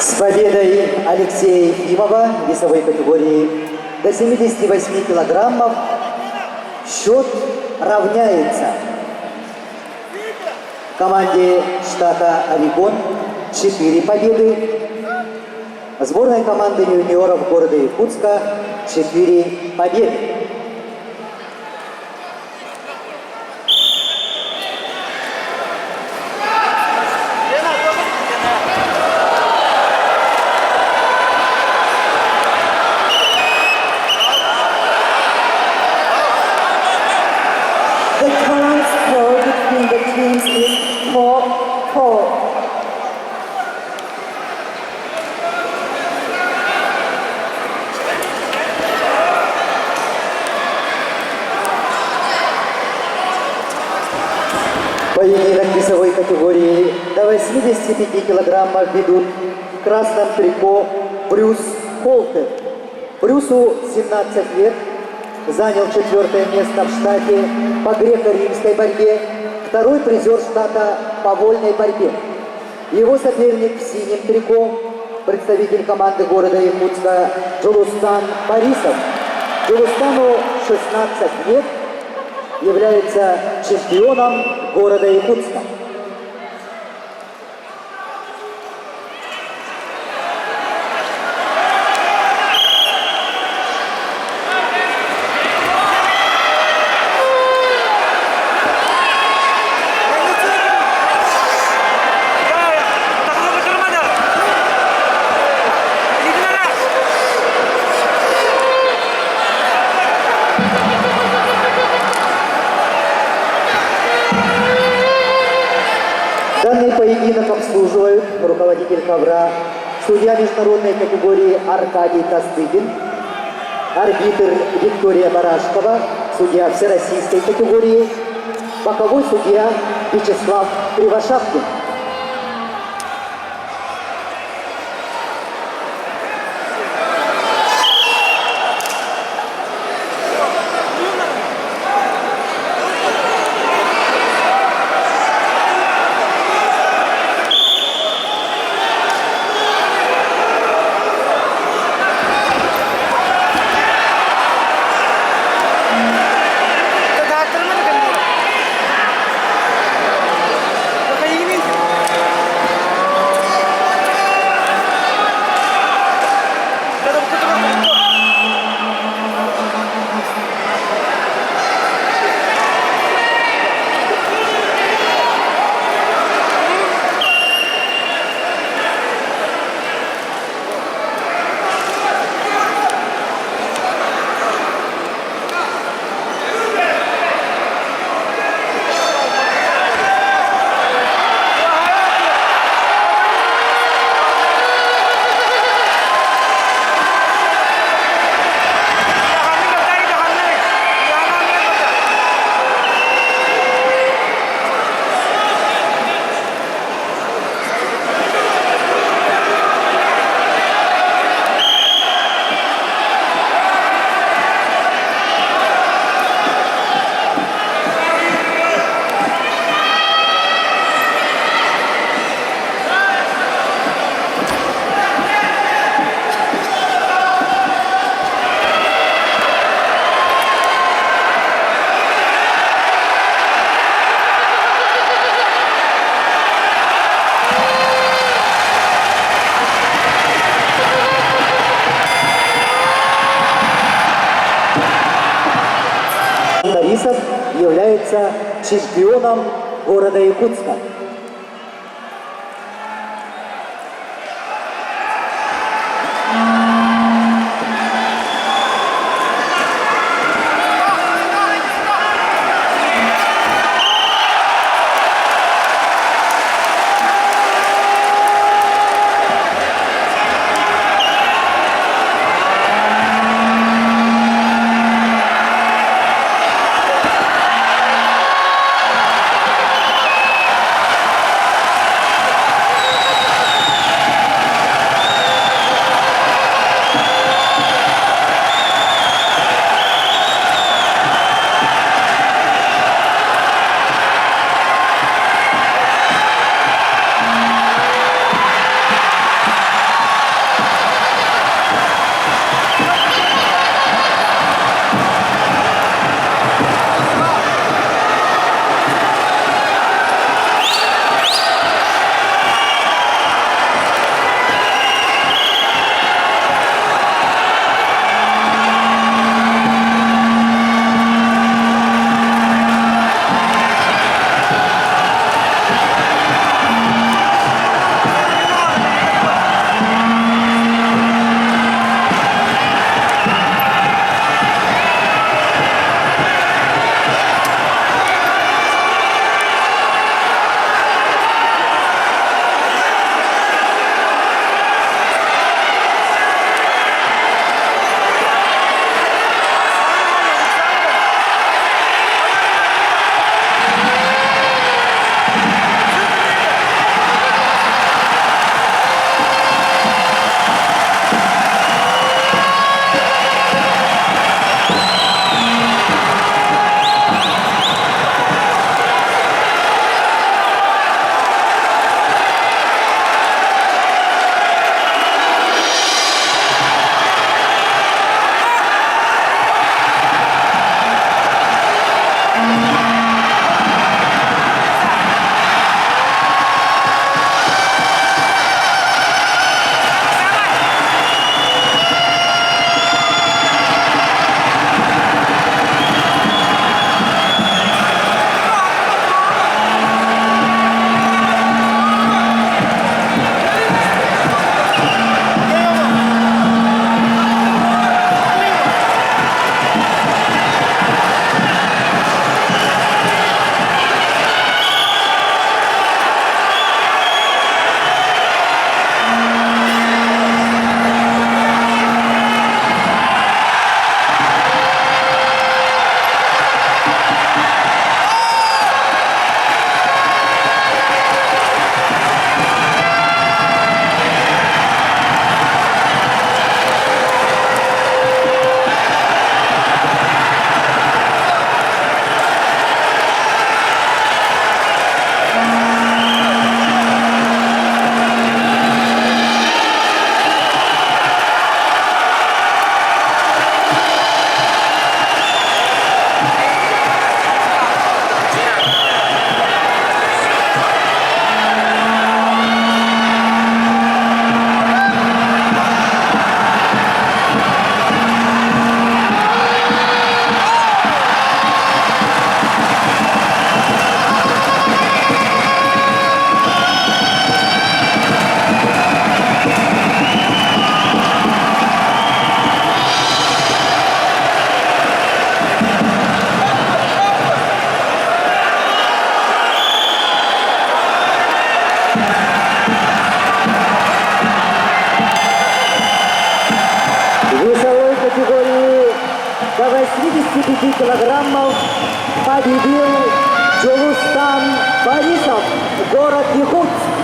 С победой Алексея Ефимова в весовой категории до 78 килограммов счет равняется. Команде штата Орегон 4 победы. Сборной команды юниоров города Якутска 4 победы. The current score between the teams is 4-4. Поединок весовой категории до 85 килограммов ведут в красном трико Брюс Холтер. Брюсу 17 лет, занял 4-е место в штате по греко-римской борьбе, второй призер штата по вольной борьбе. Его соперник в синем трико, представитель команды города Якутска Джулустан Борисов. Джулустану 16 лет, является чемпионом города Якутска. Данный поединок обслуживают руководитель ковра, судья международной категории Аркадий Костыгин, арбитр Виктория Барашкова, судья всероссийской категории, боковой судья Вячеслав Кривошапкин. Борисов является чемпионом города Якутска. 85 килограммов победил Джулустан Борисов, город Якутск.